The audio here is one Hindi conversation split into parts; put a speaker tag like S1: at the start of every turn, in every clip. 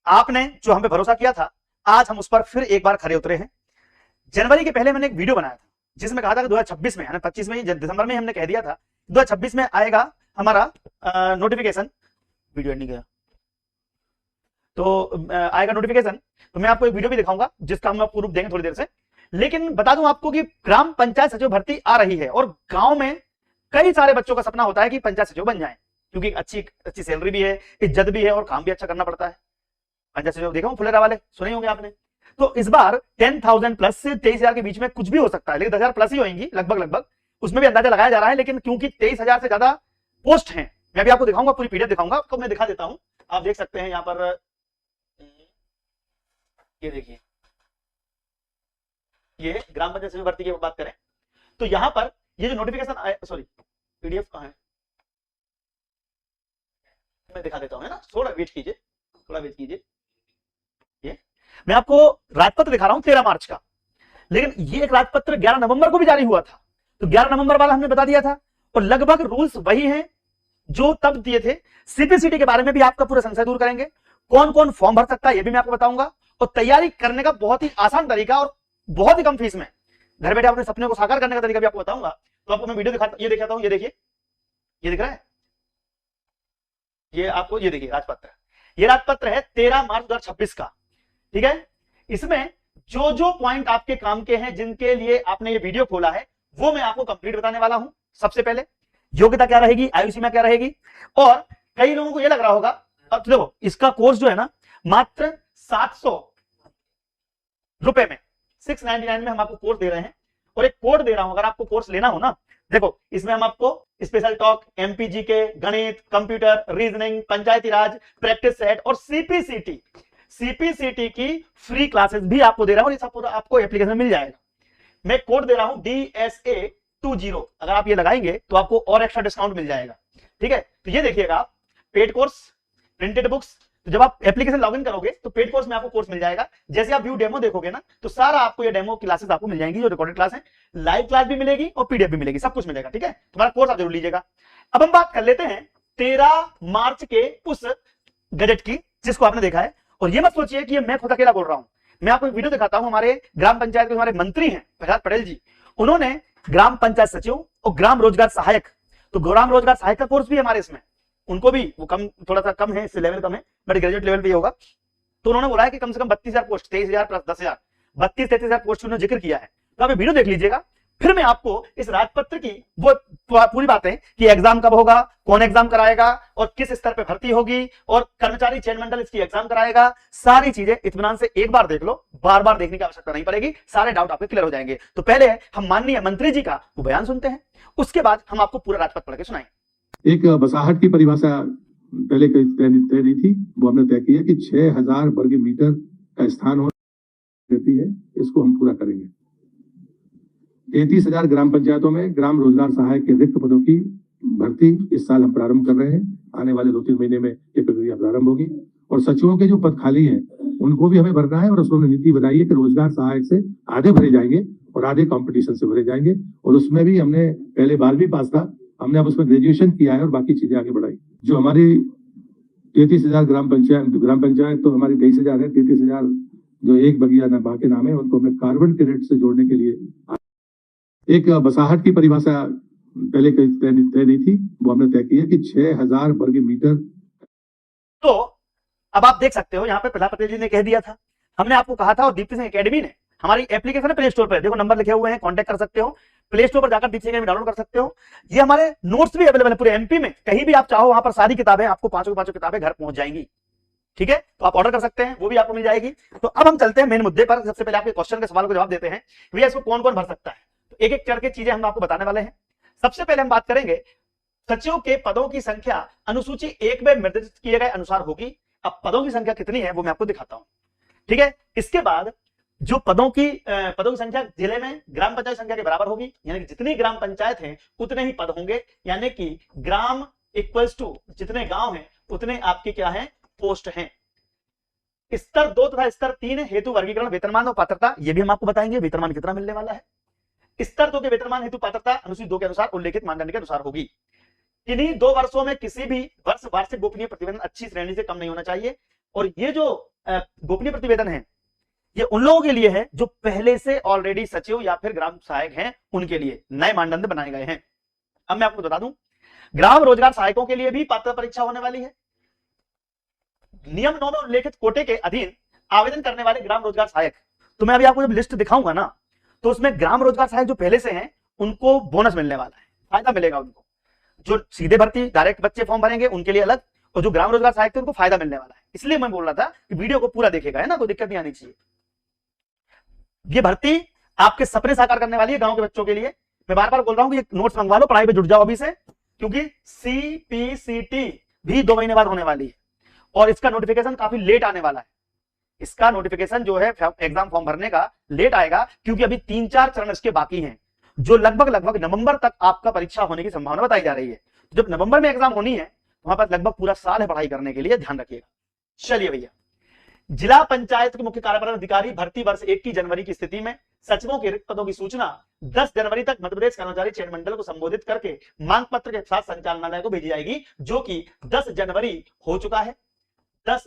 S1: आपने जो हम पे भरोसा किया था, आज हम उस पर फिर एक बार खरे उतरे हैं। जनवरी के पहले मैंने एक वीडियो बनाया था जिसमें कहा था कि 2026 में, 25 में, दिसंबर में हमने कह दिया था 2026 में आएगा हमारा नोटिफिकेशन। वीडियो एंडिंग गया तो आएगा नोटिफिकेशन। तो मैं आपको एक वीडियो भी दिखाऊंगा जिसका हम प्रूफ देंगे थोड़ी देर से। लेकिन बता दूं आपको कि ग्राम पंचायत सचिव भर्ती आ रही है और गांव में कई सारे बच्चों का सपना होता है कि पंचायत सचिव बन जाएं, क्योंकि अच्छी सैलरी भी है, इज्जत भी है और काम भी अच्छा करना पड़ता है। पंचायत सचिव देखो फुलेरा वाले सुने होंगे आपने। तो इस बार 10,000 प्लस से 23,000 के बीच में कुछ भी हो सकता है, लेकिन 10,000 प्लस ही होंगी लगभग, उसमें भी अंदाजा लगाया जा रहा है। लेकिन क्योंकि 23,000 से ज्यादा पोस्ट हैं, मैं भी आपको दिखाऊंगा, पूरी पीडीएफ दिखाऊंगा आपको, मैं दिखा देता हूं, आप देख सकते हैं यहाँ पर। ये देखिए, ये ग्राम पंचायत सचिव भर्ती की बात करें तो यहां पर ये जो नोटिफिकेशन आया, सॉरी पीडीएफ कहां है, मैं दिखा देता हूं, है ना, थोड़ा वेट कीजिए। ये मैं आपको राजपत्र दिखा रहा हूं 13 मार्च का, लेकिन ये एक राजपत्र 11 नवंबर को भी जारी हुआ था। तो 11 नवंबर वाला हमने बता दिया था और लगभग रूल्स वही हैं जो तब दिए थे। सीपीसीटी के बारे में भी आपका पूरा संशय दूर करेंगे, कौन कौन फॉर्म भर सकता है ये भी मैं आपको बताऊंगा, और तैयारी करने का बहुत ही आसान तरीका और बहुत ही कम फीस में घर बैठे अपने सपने को साकार करने का तरीका भी आपको बताऊंगा। तो आपको मैं वीडियो दिखाता, ये दिखाता हूं, ये देखिए, ये दिख रहा है, ये आपको, ये देखिए राजपत्र, ये राजपत्र है 13 मार्च 2026 का, ठीक है। इसमें जो जो पॉइंट आपके काम के हैं, जिनके लिए आपने ये वीडियो खोला है, वो मैं आपको कंप्लीट बताने वाला हूं। सबसे पहले योग्यता क्या रहेगी, आयु सीमा क्या रहेगी, और कई लोगों को ये लग रहा होगा, अब तो देखो इसका कोर्स जो है ना मात्र 700 रुपए में, 699 में हम आपको कोर्स दे रहे हैं। और एक कोड दे रहा हूं, अगर आपको कोर्स लेना हो ना, देखो इसमें हम आपको स्पेशल टॉक, एमपीजी के, गणित, कंप्यूटर, रीजनिंग, पंचायती राज, प्रैक्टिस सेट और सीपीसीटी की फ्री क्लासेस भी आपको दे रहा हूं, और ये सब पूरा आपको एप्लीकेशन में मिल जाएगा। मैं कोड दे रहा हूं DSA20, अगर आप ये लगाएंगे तो आपको और एक्स्ट्रा डिस्काउंट मिल जाएगा, ठीक है। तो ये देखिएगा आप, पेड कोर्स, प्रिंटेड बुक्स, तो जब आप एप्लीकेशन लॉगिन करोगे तो पेड कोर्स में आपको कोर्स मिल जाएगा। जैसे आप व्यू डेमो देखोगे ना, तो सारा आपको ये डेमो क्लासेस आपको मिल जाएंगी, जो रिकॉर्डेड क्लास है, लाइव क्लास भी मिलेगी और पीडीएफ भी मिलेगी, सब कुछ मिलेगा, ठीक है। तुम्हारा कोर्स आप जरूर लीजिएगा। अब हम बात कर लेते हैं 13 मार्च के उस गजट की जिसको आपने देखा है। और ये मत सोचिए कि ये मैं खुद अकेला बोल रहा हूं, मैं आपको एक वीडियो दिखाता हूं, हमारे ग्राम पंचायत के हमारे मंत्री हैं प्रहलाद पटेल जी, उन्होंने ग्राम पंचायत सचिव और ग्राम रोजगार सहायक, तो ग्राम रोजगार सहायक का कोर्स भी हमारे इसमें, उनको भी वो कम, थोड़ा सा कम है, इससे लेवल कम है, बट ग्रेजुएट लेवल पे होगा। तो उन्होंने बोला है कि कम से कम 32,000 पोस्ट, 23,000 प्लस 10,000, 32-33,000 पोस्ट उन्होंने जिक्र किया है। तो आप वीडियो देख लीजिएगा, फिर मैं आपको इस राजपत्र की वो पूरी बातें कि एग्जाम कब होगा, कौन एग्जाम कराएगा और किस स्तर पे भर्ती होगी, और कर्मचारी चयन मंडल इसकी एग्जाम कराएगा, सारी चीजें इत्मीनान से एक बार देख लो, बार बार देखने की आवश्यकता नहीं पड़ेगी, सारे डाउट आपके क्लियर हो जाएंगे। तो पहले हम माननीय मंत्री जी का वो बयान सुनते हैं, उसके बाद हम आपको पूरा राजपत्र पढ़ के सुनाएंगे।
S2: एक बसाहट की परिभाषा पहले तय नहीं थी, वो हमने तय किया कि 6,000 वर्ग मीटर का स्थान रहती है, इसको हम पूरा करेंगे। 33,000 ग्राम पंचायतों में ग्राम रोजगार सहायक के रिक्त पदों की भर्ती इस साल हम प्रारंभ कर रहे हैं। आने वाले 2-3 महीने में ये प्रक्रिया प्रारंभ होगी। और सचिवों के जो पद खाली हैं उनको भी हमें भरना है, और उसमें नीति बनाई है कि रोजगार सहायक से आधे भरे जाएंगे और आधे कंपटीशन से भरे जाएंगे। और उसमें भी हमने पहले 12वीं पास था, हमने अब उसमें ग्रेजुएशन किया है और बाकी चीजें आगे बढ़ाई। जो हमारी 33,000 ग्राम पंचायत तो हमारी 23,000 है, 33,000 जो एक बगिया नभा के नाम है, उनको हमने कार्बन क्रेडिट से जोड़ने के लिए एक बसाहट की परिभाषा पहले तय नहीं थी, वो हमने तय किया कि 6,000 वर्ग मीटर।
S1: तो अब आप देख सकते हो यहाँ पे प्रहलाद पटेल जी ने कह दिया था, हमने आपको कहा था, और दीप्ति सिंह एकेडमी ने हमारी एप्लीकेशन है प्ले स्टोर पर, देखो नंबर लिखे हुए हैं, कांटेक्ट कर सकते हो, प्ले स्टोर पर जाकर दीप्ति सिंह एकेडमी डाउनलोड कर सकते हो। ये हमारे नोट्स भी अवेलेबल है पूरे एमपी में, कहीं भी आप चाहो वहां पर सारी किताबें आपको 5 किताबें घर पहुंच जाएंगी, ठीक है। तो आप ऑर्डर कर सकते हैं, वो भी आपको मिल जाएगी। तो अब हम चलते हैं मेन मुद्दे पर। सबसे पहले आपके क्वेश्चन के सवाल को जवाब देते हैं, भैया इसको कौन कौन भर सकता है। तो एक एक करके चीजें हम आपको बताने वाले हैं। सबसे पहले हम बात करेंगे सचिव के पदों की संख्या अनुसूची 1 में निर्धारित किए गए अनुसार होगी। अब पदों की संख्या कितनी है वो मैं आपको दिखाता हूं, ठीक है। इसके बाद जो पदों की संख्या जिले में ग्राम पंचायत संख्या के बराबर होगी, यानी कि जितनी ग्राम पंचायत है उतने ही पद होंगे, यानी कि ग्राम इक्वल्स टू जितने गांव हैं उतने आपके क्या है, पोस्ट हैं। स्तर 2 तथा स्तर 3 हेतु वर्गीकरण, वेतनमान और पात्रता, ये भी हम आपको बताएंगे वेतनमान कितना मिलने वाला है। स्तर 2 के वेतनमान हेतु पात्रता अनुसूची 2 के अनुसार उल्लेखित मानदंड के अनुसार होगी। इन्हीं 2 वर्षों में किसी भी वर्ष वार्षिक गोपनीय प्रतिवेदन अच्छी श्रेणी से कम नहीं होना चाहिए। और ये जो गोपनीय प्रतिवेदन है, ये उन लोगों के लिए है जो पहले से ऑलरेडी सचिव या फिर ग्राम सहायक हैं, उनके लिए नए मानदंड बनाए गए हैं। अब मैं आपको बता दूं, ग्राम रोजगार सहायकों के लिए भी पात्रता परीक्षा होने वाली है। नियम 9 में उल्लेखित कोटे के अधीन आवेदन करने वाले ग्राम रोजगार सहायक, तो मैं अभी आपको जब लिस्ट दिखाऊंगा ना, तो उसमें ग्राम रोजगार सहायक जो पहले से हैं उनको बोनस मिलने वाला है, फायदा मिलेगा उनको। जो सीधे भर्ती डायरेक्ट बच्चे फॉर्म भरेंगे उनके लिए अलग, और जो ग्राम रोजगार सहायक थे उनको फायदा मिलने वाला है। इसलिए मैं बोल रहा था कि वीडियो को पूरा देखेगा, है ना, कोई दिक्कत नहीं आनी चाहिए। ये भर्ती आपके सपने साकार करने वाली है गांव के बच्चों के लिए। मैं बार बार बोल रहा हूं कि ये नोट्स मंगवा लो, पढ़ाई पे जुट जाओ अभी से, क्योंकि सीपीसीटी भी 2 महीने बाद होने वाली है और इसका नोटिफिकेशन काफी लेट आने वाला है। इसका नोटिफिकेशन जो है एग्जाम फॉर्म भरने का लेट आएगा, क्योंकि अभी 3-4 चरण इसके बाकी हैं, जो लगभग नवंबर तक आपका परीक्षा होने की संभावना बताई जा रही है। तो जब नवंबर में एग्जाम होनी है, वहां पर लगभग पूरा साल है पढ़ाई करने के लिए, ध्यान रखिएगा। चलिए भैया, जिला पंचायत के मुख्य कार्यपालन अधिकारी भर्ती वर्ष 1 जनवरी की स्थिति में सचिवों के रिक्त पदों की सूचना 10 जनवरी तक मध्य प्रदेश कर्मचारी चयन मंडल को संबोधित करके मांग पत्र के साथ संचालनालय को भेजी जाएगी, जो कि 10 जनवरी हो चुका है। 10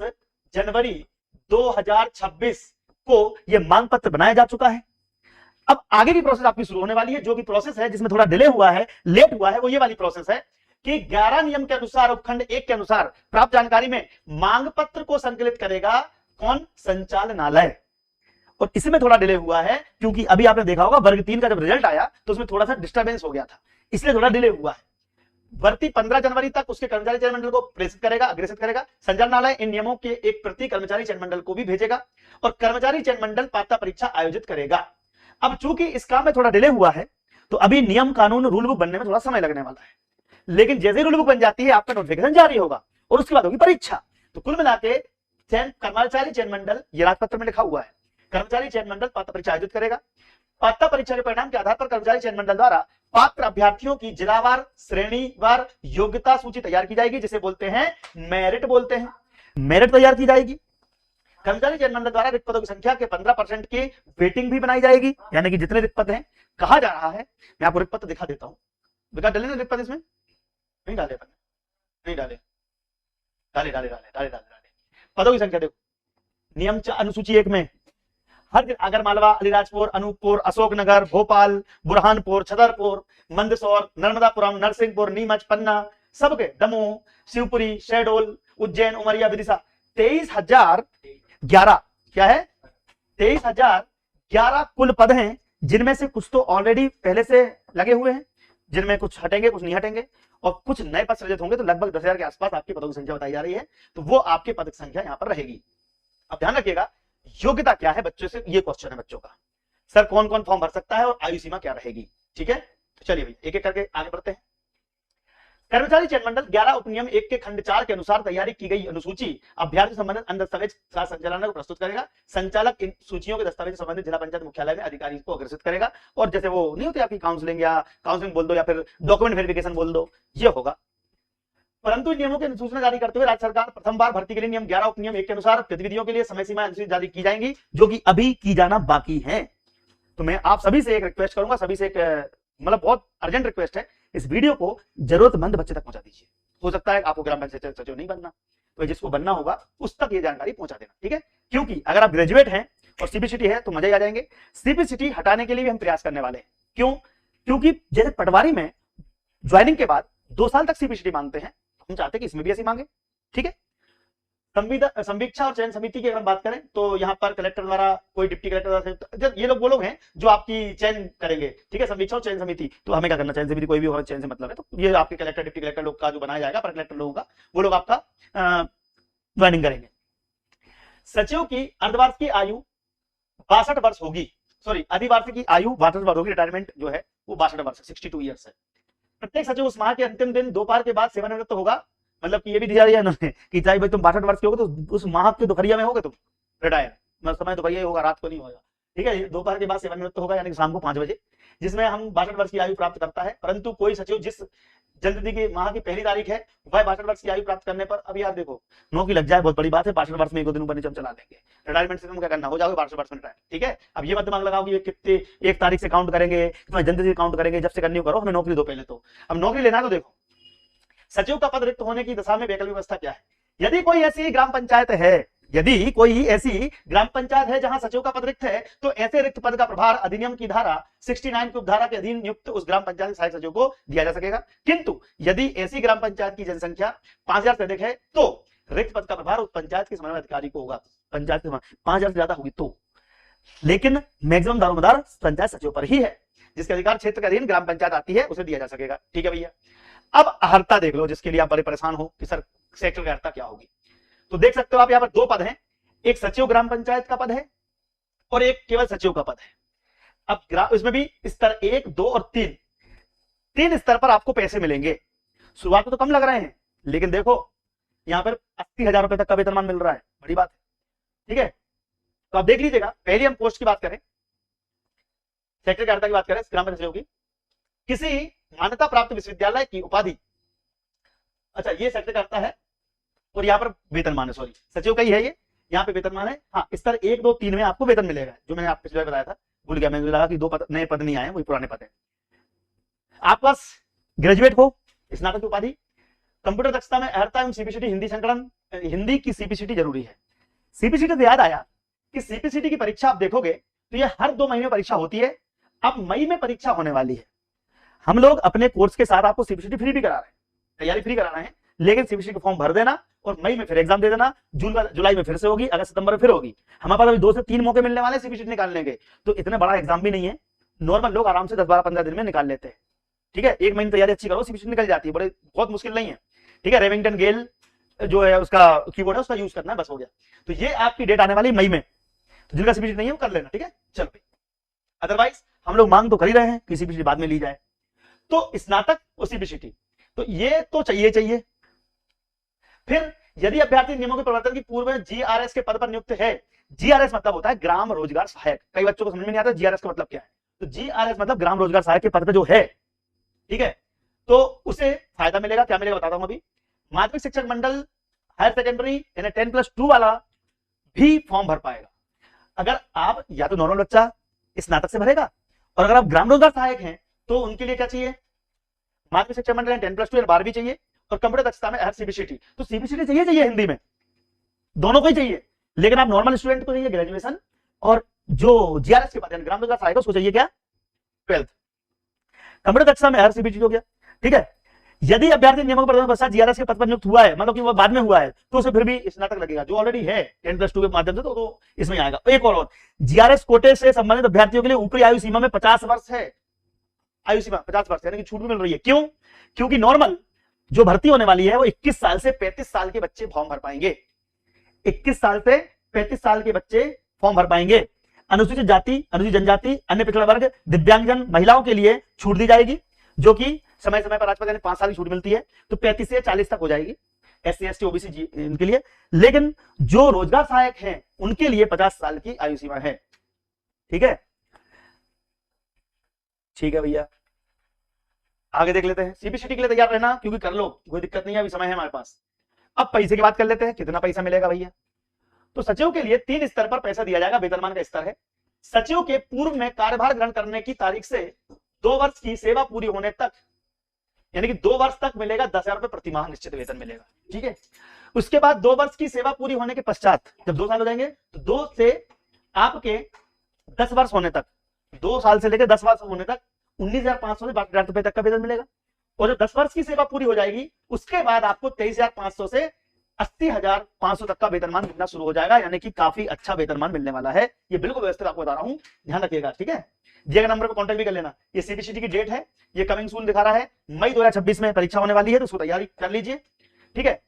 S1: जनवरी 2026 को यह मांग पत्र बनाया जा चुका है। अब आगे की प्रोसेस आपकी शुरू होने वाली है, जो कि प्रोसेस है जिसमें थोड़ा डिले हुआ है, लेट हुआ है, वो ये वाली प्रोसेस है कि 11 नियम के अनुसार उपखंड 1 के अनुसार प्राप्त जानकारी में मांग पत्र को संकलित करेगा कौन? संचालनालय। और इसमें थोड़ा डिले हुआ है, क्योंकि अभी आपने देखा होगा वर्ग 3 का जब रिजल्ट आया तो उसमें थोड़ा सा डिस्टर्बेंस हो गया था, इसलिए थोड़ा डिले हुआ है। भर्ती 15 जनवरी तक उसके कर्मचारी चयन मंडल को प्रेषित करेगा, अग्रेसित करेगा। संचालनालय इन नियमों के एक प्रति कर्मचारी चयन मंडल को भी भेजेगा और कर्मचारी चयन मंडल पात्रता परीक्षा आयोजित करेगा। अब चूंकि इस काम में थोड़ा डिले हुआ है, तो अभी नियम कानून रूल बुक बनने में थोड़ा समय लगने वाला है, लेकिन जैसे ही रूल बुक बन जाती है आपका नोटिफिकेशन जारी होगा और उसके बाद होगी परीक्षा। तो कुल मिलाके कर्मचारी चयन मंडल, ये राजपत्र में लिखा हुआ है, कर्मचारी चयन मंडल पात्रता परीक्षा आयोजित करेगा। पात्रता परीक्षा के परिणाम के आधार पर कर्मचारी चयन मंडल द्वारा पात्र अभ्यर्थियों की जिलावार श्रेणीवार योग्यता सूची तैयार की जाएगी, जिसे बोलते हैं मेरिट, बोलते हैं मेरिट तैयार की जाएगी। कर्मचारी चयन मंडल द्वारा रिक्त पदों की संख्या के 15% की वेटिंग भी बनाई जाएगी, यानी कि जितने रिक्त पद हैं, कहा जा रहा है, मैं आपको रिक्त पद दिखा देता हूं। बेटा डले ना रिक्त पद, इसमें नहीं डाले, नहीं डाले, डाले डाले डाले डाले डाले पदों की संख्या देखो, नियम अनुसूची 1 में हर आगर मालवा, अलीराजपुर, अनूपपुर, अशोकनगर, भोपाल, बुरहानपुर, छतरपुर, मंदसौर, नर्मदापुरम, नरसिंहपुर, नीमच, पन्ना, सबके दमोह, शिवपुरी, शहडोल, उज्जैन, उमरिया, विदिशा 23,011 क्या है? 23,011 कुल पद हैं, जिनमें से कुछ तो ऑलरेडी पहले से लगे हुए हैं, जिनमें कुछ हटेंगे कुछ नहीं हटेंगे, और कुछ नए पद सृजित होंगे। तो लगभग 10,000 के आसपास आपके पदों की संख्या बताई जा रही है, तो वो आपके पद की संख्या यहां पर रहेगी। अब ध्यान रखिएगा, योग्यता क्या है बच्चों से, ये क्वेश्चन है बच्चों का, सर कौन कौन फॉर्म भर सकता है और आयु सीमा क्या रहेगी, ठीक है? तो चलिए भाई एक एक करके आगे बढ़ते हैं। कर्मचारी चयन मंडल 11 उपनियम 1 के खंड 4 के अनुसार तैयारी की गई अनुसूची अभ्यर्थी संबंधित अन्य दस्तावेज संचालनालय को प्रस्तुत करेगा। संचालक इन सूचियों के दस्तावेज संबंधित जिला पंचायत मुख्यालय में अधिकारी को अग्रेसित करेगा, और जैसे वो नहीं होती आपकी काउंसलिंग, या काउंसलिंग बोल दो या फिर डॉक्यूमेंट वेरिफिकेशन बोल दो, ये होगा। परंतु इन नियमों की अधिसूचना जारी करते हुए राज्य सरकार प्रथम बार भर्ती के लिए नियम 11 उपनियम 1 के अनुसार गतिविधियों के लिए समय सीमा अनुसूची जारी की जाएंगी, जो कि अभी की जाना बाकी है। तो मैं आप सभी से एक रिक्वेस्ट करूंगा, सभी से एक मतलब बहुत अर्जेंट रिक्वेस्ट है, इस वीडियो को जरूरतमंद बच्चे तक पहुंचा दीजिए। हो सकता है आपको ग्राम पंचायत सचिव नहीं बनना, तो जिसको बनना होगा उस तक ये जानकारी पहुंचा देना, ठीक है? क्योंकि अगर आप ग्रेजुएट हैं और सीपीसीटी है तो मजा ही आ जाएंगे। सीपीसीटी हटाने के लिए भी हम प्रयास करने वाले हैं। क्यों? क्योंकि जैसे पटवारी में ज्वाइनिंग के बाद 2 साल तक सीपीसीटी मांगते हैं, हम चाहते हैं कि इसमें भी ऐसी मांगे, ठीक है? संवीक्षा और चयन समिति की अगर हम बात करें तो यहाँ पर कलेक्टर द्वारा, कोई डिप्टी कलेक्टर, ये लोग वो लोग हैं जो आपकी चयन करेंगे, ठीक है? संवीक्षा और चयन समिति, तो हमें क्या करना, चयन समिति कोई भी होगा, चयन से मतलब है, तो ये आपके कलेक्टर डिप्टी कलेक्टर लोग का जो बनाया जाएगा, पर कलेक्टर लोगों का, वो लोग आपका ज्वाइनिंग करेंगे। सचिव की अर्धवार्षिक की आयु 62 वर्ष होगी, सॉरी अधिवार्षिक की आयु 62 वर्ष होगी, रिटायरमेंट जो है वो 62 वर्ष 62 ईयर्स है। प्रत्येक सचिव उस माह के अंतिम दिन दोपहर के बाद सेवानिवृत्त होगा, मतलब कि ये भी दिया है उन्होंने कि चाहे भाई तुम 62 वर्ष के होगे तो उस माह के दोपहरिया में होगे तुम रिटायर, मतलब समय दोपहरिया होगा, रात को नहीं होगा, ठीक है? दोपहर के बाद सेवानिवृत्त होगा, यानी कि शाम को 5 बजे, जिसमें हम 62 वर्ष की आयु प्राप्त करता है। परंतु कोई सचिव जिस जनवरी की माह की पहली तारीख है वह 62 वर्ष की आयु प्राप्त करने पर, अब यार देखो नौकरी लग जाए बहुत बड़ी बात है, 62 वर्ष में 1 दिन ऊपर नीचे हम चला लेंगे, रिटायरमेंट से तुम क्या करना, हो जाओगे 62 वर्ष में रिटायर, ठीक है? अब ये मत दिमाग लगाओ कि कितने 1 तारीख से काउंट करेंगे, जनवरी से काउंट करेंगे, जब से करनी हो करो, हमें नौकरी दो पहले। तो अब नौकरी लेना, तो देखो सचिव का पद रिक्त होने की दशा में वैकल्पिक व्यवस्था क्या है। यदि कोई ऐसी ग्राम पंचायत है यदि कोई ऐसी ग्राम पंचायत है जहां सचिव का पद रिक्त है तो ऐसे रिक्त पद का प्रभार अधिनियम की धारा 69 की उपधारा के अधीन नियुक्त उस ग्राम पंचायत के सहायक सचिव को दिया जा सकेगा। किंतु यदि ऐसी ग्राम पंचायत की जनसंख्या 5000 से अधिक है तो रिक्त पद का प्रभार उस पंचायत के समन्वय अधिकारी को होगा। पंचायत की 5000 से ज्यादा होगी तो, लेकिन मैक्सिमम दारोमदार पंचायत सचिव पर ही है, जिसके अधिकार क्षेत्र के अधीन ग्राम पंचायत आती है उसे दिया जा सकेगा। ठीक है भैया। अब अर्हता देख लो, जिसके लिए आप बड़े परेशान हो कि सर सेक्टर की अर्हता क्या होगी। तो देख सकते हो आप यहाँ पर दो पद हैं, एक सचिव ग्राम पंचायत का पद है और एक केवल सचिव का पद है। अब इसमें भी स्तर 1, 2 और 3 स्तर पर आपको पैसे मिलेंगे। शुरुआत में तो कम लग रहे हैं, लेकिन देखो यहाँ पर 80,000 रुपए तक का वेतनमान मिल रहा है, बड़ी बात है। ठीक है, तो आप देख लीजिएगा। पहले हम पोस्ट की बात करें, सेक्टर की अर्हता की बात करें ग्राम पंचायत की, किसी मान्यता प्राप्त विश्वविद्यालय की उपाधि, अच्छा ये सेक्टर का अर्हता है और यहाँ पर वेतनमान है, सॉरी सचिव का ही है ये, यहाँ पे वेतनमान है। हाँ, स्तर 1, 2, 3 में आपको वेतन मिलेगा, जो मैंने आपको पिछले बताया था, भूल गया, मुझे लगा कि 2 नए पद नहीं आए, वही पुराने पद है। आप पास ग्रेजुएट हो, स्नातक की उपाधि, कंप्यूटर दक्षता में अर्हता एवं सीपीसीटी हिंदी संकलन, हिंदी की सीपीसीटी जरूरी है। सीपीसीटी से याद आया कि सीपीसीटी की परीक्षा आप देखोगे तो ये हर 2 महीने में परीक्षा होती है। अब मई में परीक्षा होने वाली है। हम लोग अपने कोर्स के साथ आपको सीपीसीटी फ्री भी करा रहे हैं, तैयारी फ्री करा रहे हैं, लेकिन सीपीसीटी का फॉर्म भर देना और मई में फिर एग्जाम दे देना, जुलाई में फिर से होगी, अगस्त सितंबर में फिर होगी। हमारे पास अभी 2 से 3 मौके मिलने वाले सीपीसीटी निकालने के, तो इतना बड़ा एग्जाम भी नहीं है, नॉर्मल लोग आराम से 10, 12, 15 दिन में निकाल लेते हैं। ठीक है, 1 महीने तैयारी अच्छी करो, सीपीसीटी निकल जाती है, बहुत मुश्किल नहीं है। ठीक है, रेमिंगटन गेल जो है उसका कीबोर्ड है, उसका यूज करना है, बस हो गया। तो ये आपकी डेट आने वाली मई में, तो जिनका सीपीसीटी नहीं है वो कर लेना। ठीक है, चल, अदरवाइज हम लोग मांग तो कर ही रहे हैं कि सीपीसीटी बाद में ली जाए। तो स्नातक और सीपीसीटी, तो ये तो चाहिए। फिर यदि अभ्यर्थी नियमों के प्रवर्तन की पूर्व में जीआरएस के पद पर नियुक्त है, जीआरएस मतलब होता है ग्राम रोजगार सहायक। कई बच्चों को समझ में नहीं आता जीआरएस का मतलब क्या है, तो जीआरएस मतलब ग्राम रोजगार सहायक के पद पर जो है, ठीक है, तो उसे फायदा मिलेगा। क्या मिलेगा बताता हूं अभी। माध्यमिक शिक्षक मंडल हायर सेकेंडरी यानी 10+2 वाला भी फॉर्म भर पाएगा। अगर आप या तो नॉर्मल बच्चा स्नातक से भरेगा, और अगर आप ग्राम रोजगार सहायक हैं तो उनके लिए क्या चाहिए, माध्यमिक शिक्षा मंडल 10+2 12वीं चाहिए, और कंप्यूटर दक्षता में सीपीसीटी। तो सीपीसीटी चाहिए हिंदी में, दोनों को ही चाहिए, लेकिन आप नॉर्मल स्टूडेंट को चाहिए ग्रेजुएशन, और जो जीआरएस के बाद ग्राम रोजगार सहायक उसको चाहिए क्या, 12th। कंप्यूटर दक्षता में सीपीसीटी हो गया। ठीक है, यदि अभ्यर्थी नियमों के पश्चात जीआरएस के पद पर नियुक्त हुआ है, मतलब कि वो बाद में हुआ है, तो उसे फिर भी स्नातक लगेगा। जो ऑलरेडी है 10+2 के माध्यम से तो इसमें आएगा। एक और जीआरएस कोटे से संबंधित अभ्यर्थियों के लिए ऊपरी आयु सीमा में 50 वर्ष है, आयु सीमा 50 वर्ष, यानी कि छूट भी मिल रही है। क्यों? क्योंकि नॉर्मल जो भर्ती होने वाली है वो 21 साल से 35 साल के बच्चे फॉर्म भर पाएंगे। 21 साल से 35 साल के बच्चे फॉर्म भर पाएंगे। अनुसूचित जाति, अनुसूचित जनजाति, अन्य पिछड़ा वर्ग, दिव्यांगजन महिलाओं के लिए छूट दी जाएगी, जो कि समय समय पर राजपत्र यानी 5 साल की छूट मिलती है, तो 35 से 40 तक हो जाएगी SC ST OBC इनके लिए। लेकिन जो रोजगार सहायक हैं उनके लिए 50 साल की आयु सीमा है। ठीक है, ठीक है भैया, आगे देख लेते हैं। सीपीसीटी के लिए तैयार रहना, क्योंकि कर लो, कोई दिक्कत नहीं है, अभी समय है हमारे पास। अब पैसे की बात कर लेते हैं, कितना पैसा मिलेगा भैया। तो सचिव के लिए 3 स्तर पर पैसा दिया जाएगा। वेतनमान का स्तर है, सचिव के पूर्व में कार्यभार ग्रहण करने की तारीख से 2 वर्ष की सेवा पूरी होने तक, यानी कि 2 वर्ष तक मिलेगा 10,000 रुपए प्रति माह निश्चित वेतन मिलेगा। ठीक है, उसके बाद 2 वर्ष की सेवा पूरी होने के पश्चात जब 2 साल हो जाएंगे, तो 2 से आपके 10 वर्ष होने तक, 2 साल से लेकर 10 वर्ष होने तक 19,500 से 22,000 रुपए तक का वेतन मिलेगा। और जब 10 वर्ष की सेवा पूरी हो जाएगी, उसके बाद आपको 23,500 से 80,500 तक का वेतनमान मिलना शुरू हो जाएगा, यानी कि काफी अच्छा वेतनमान मिलने वाला है। ये बिल्कुल व्यवस्थित आपको बता रहा हूं, ध्यान रखिएगा। ठीक है, दिए गए नंबर पर कांटेक्ट भी कर लेना। ये सीपीसीटी की डेट है, ये कमिंग सून दिखा रहा है, मई 2026 में परीक्षा होने वाली है, तो उसको तैयारी कर लीजिए। ठीक है,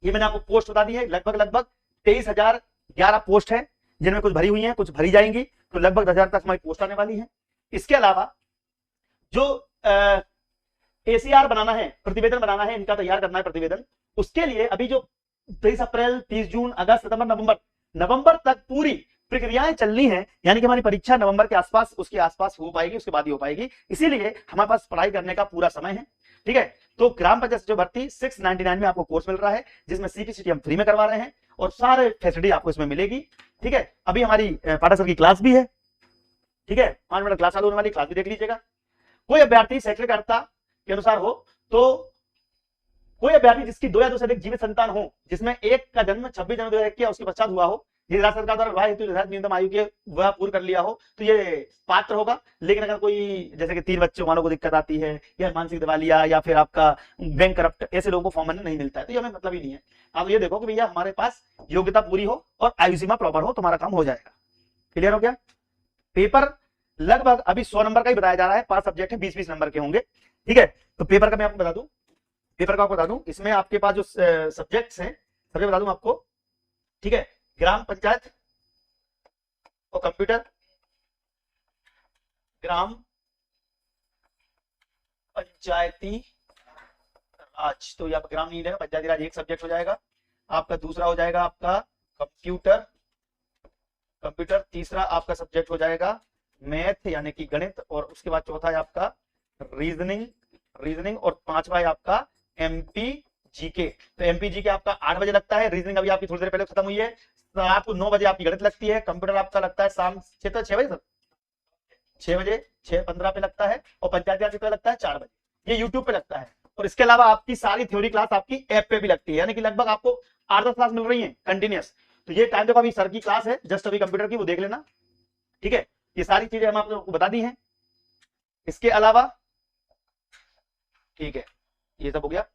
S1: ये मैंने आपको पोस्ट बता दी है, लगभग 23,011 पोस्ट है, जिनमें कुछ भरी हुई है, कुछ भरी जाएंगी, तो लगभग 10,000 तक हमारी पोस्ट आने वाली है। इसके अलावा जो ACR बनाना है, प्रतिवेदन बनाना है, इनका तैयार करना है प्रतिवेदन, उसके लिए अभी जो 23 अप्रैल, 30 जून, अगस्त, सितंबर, नवंबर तक पूरी प्रक्रियाएं चलनी है, यानी कि हमारी परीक्षा नवंबर के आसपास, उसके आसपास हो पाएगी, उसके बाद ही हो पाएगी। इसीलिए हमारे पास पढ़ाई करने का पूरा समय है। ठीक है, तो ग्राम पंचायत जो भर्ती 699 में आपको कोर्स मिल रहा है, जिसमें सीपीसीटी हम फ्री में करवा रहे हैं, और सारे फैसिलिटी आपको इसमें मिलेगी। ठीक है, अभी हमारी पाठक सर की क्लास भी है। ठीक है, 5 मिनट क्लास चालू होने वाली, क्लास भी देख लीजिएगा। कोई अभ्यर्थी शैक्षणिक अर्हता के अनुसार हो तो कोई अभ्यर्थी जिसकी 2 या 2 से अधिक जीवित संतान हो, जिसमें एक का जन्म 26 जनवरी 2021 उसके पश्चात हुआ हो, यदि राज्य सरकार द्वारा विवाह हेतु निर्धारित न्यूनतम आयु के वह पूर्ण कर लिया हो, तो ये पात्र होगा। लेकिन अगर कोई जैसे कि 3 बच्चों वालों को दिक्कत आती है, या मानसिक दिवालिया, या फिर आपका बैंक करप्ट, ऐसे लोगों को फॉर्म नहीं मिलता है, तो ये हमें मतलब ही नहीं है। आप ये देखो कि भैया हमारे पास योग्यता पूरी हो और आयु सीमा प्रॉपर हो, तुम्हारा काम हो जाएगा। क्लियर हो गया? पेपर लगभग अभी 100 नंबर का ही बताया जा रहा है, 5 सब्जेक्ट है, 20-20 नंबर के होंगे। ठीक है, तो पेपर का मैं आपको बता दूं, इसमें आपके पास जो सब्जेक्ट्स हैं सभी बता दूं आपको। ठीक है, ग्राम पंचायत और कंप्यूटर, ग्राम पंचायती राज, तो यहाँ ग्राम नहीं रहेगा, पंचायती राज एक सब्जेक्ट हो जाएगा आपका। दूसरा हो जाएगा आपका कंप्यूटर, तीसरा आपका सब्जेक्ट हो जाएगा मैथ यानी कि गणित, और उसके बाद चौथा है आपका रीजनिंग, और 5वां है आपका एमपी जीके। तो एमपी जीके आपका 8 बजे लगता है, रीजनिंग अभी आपकी थोड़ी देर पहले खत्म हुई है। रात को 9 बजे आपकी गणित लगती है। कंप्यूटर आपका लगता है शाम 6 बजे सर, 6 बजे 6:15 पे लगता है, और पंचायती राज लगता है 4 बजे। ये यूट्यूब पे लगता है, और इसके अलावा आपकी सारी थ्योरी क्लास आपकी ऐप पे भी लगती है, यानी कि लगभग आपको 8-10 क्लास मिल रही है कंटिन्यूस। तो ये टाइम देखो, अभी सर की क्लास है जस्ट अभी कंप्यूटर की, वो देख लेना। ठीक है, ये सारी चीजें हम आपको बता दी हैं। इसके अलावा ठीक है, ये सब हो गया।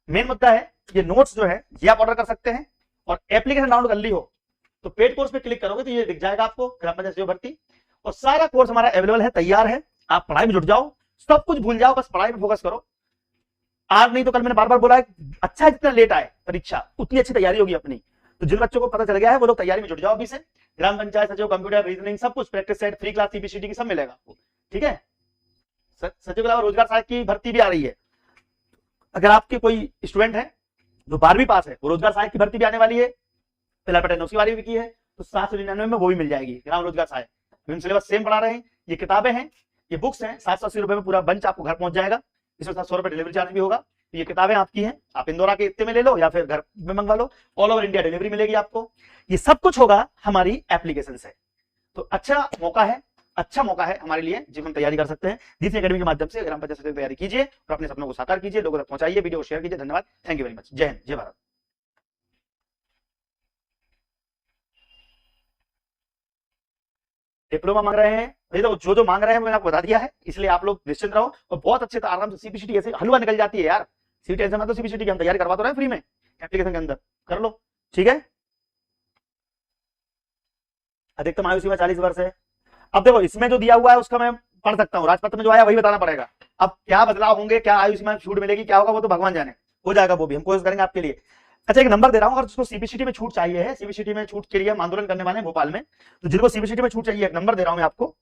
S1: मेन मुद्दा है ये नोट्स जो है ये आप ऑर्डर कर सकते हैं, और एप्लीकेशन डाउनलोड कर ली हो तो पेड कोर्स पे क्लिक करोगे तो ये दिख जाएगा आपको, ग्राम पंचायत सेवक भर्ती। और सारा कोर्स हमारा अवेलेबल है, तैयार है। आप पढ़ाई में जुट जाओ, सब कुछ भूल जाओ, बस पढ़ाई में फोकस करो। आज नहीं तो कल, मैंने बार बार बोला है, अच्छा जितना लेट आए परीक्षा उतनी अच्छी तैयारी होगी अपनी। तो जिन बच्चों को पता चल गया है वो लोग तैयारी में जुट जाओ अभी से। ग्राम पंचायत सचिव, कंप्यूटर, रीजनिंग, सब कुछ, practice set, free class, CPCT की सब मिलेगा आपको। ठीक है, सचिव के अलावा रोजगार सहायक की भर्ती भी आ रही है। अगर आपके कोई स्टूडेंट है जो 12वीं पास है, वो रोजगार सहायक की भर्ती भी आने वाली है। फिलहाल पटेल ने उसकी बारी भी की है, तो 799 में वो भी मिल जाएगी, ग्राम रोजगार सहायक। हम सिलेबस सेम पढ़ा रहे हैं। ये किताबें हैं, ये बुक्स हैं, 780 रुपए में पूरा बंच आपको घर पहुंच जाएगा। इसमें 700 रुपए डिलीवरी चार्ज भी होगा। तो ये किताबें आपकी हैं, आप इंदौरा के इतने में ले लो या फिर घर में मंगवा लो, ऑल ओवर इंडिया डिलीवरी मिलेगी आपको। ये सब कुछ होगा हमारी एप्लीकेशन से। तो अच्छा मौका है हमारे लिए, जिसमें हम तैयारी कर सकते हैं। डीसी एकेडमी के माध्यम से ग्राम पंचायत सचिव की तैयारी कीजिए और अपने सपनों को साकार कीजिए, लोगों तक पहुंचाइए, वीडियो को शेयर कीजिए। धन्यवाद, थैंक यू वेरी मच। जय हिंद, जय भारत। डिप्लोमा मांग रहे हैं, तो जो मांग रहे हैं मैंने आपको बता दिया है, इसलिए आप लोग निश्चिंत रहो और बहुत अच्छे आराम से सीपीसीटी ऐसे हलवा निकल जाती है यार। सीटी ऐसे मतलब सीपीसीटी की हम तैयारी करवा तो रहे हैं फ्री में, एप्लीकेशन के अंदर कर लो। ठीक है, अधिकतम आयु सीमा 40 वर्ष है। अब देखो इसमें जो दिया हुआ है उसका मैं पढ़ सकता हूँ, राजपत्र में जो आया वही बताना पड़ेगा। अब क्या बदलाव होंगे, क्या आयु सीमा छूट मिलेगी, क्या होगा वो तो भगवान जाने, हो जाएगा वो भी, हम कोशिश करेंगे आपके लिए। अच्छा, एक नंबर दे रहा हूं, अगर जिसको सीपीसीटी में छूट चाहिए है, सीपीसीटी में छूट के लिए हम आंदोलन करने वाले हैं भोपाल में, तो जिनको सीपीसीटी में छूट चाहिए, एक नंबर दे रहा हूं मैं आपको,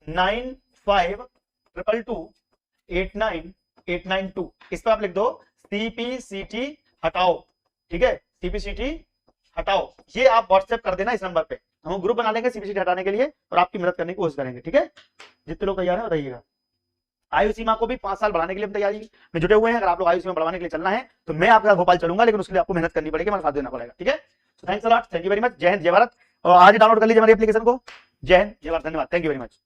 S1: 9522289892। इस पर आप लिख दो सीपीसीटी हटाओ। ठीक है, सीपीसीटी हटाओ, ये आप व्हाट्सएप कर देना इस नंबर पे, हम ग्रुप बना लेंगे सीपीसीटी हटाने के लिए और आपकी मदद करने की कोशिश करेंगे। ठीक है, जितने लोग तैयार हैं बताइएगा। आयु सीमा को भी 5 साल बढ़ाने के लिए हम तैयारी में जुटे हुए हैं। अगर आप लोग आयु सीमा बढ़ाने के लिए चलना है तो मैं आपके साथ भोपाल चलूंगा, लेकिन उसके लिए आपको मेहनत करनी पड़ेगी, मेरा साथ देना पड़ेगा। ठीक है, thanks a lot, thank you very much. जय हिंद, जय भारत। और आज ही डाउनलोड कर लीजिए हमारी एप्लीकेशन को। जय हिंद, जय भारत, धन्यवाद, थैंक यू वेरी मच।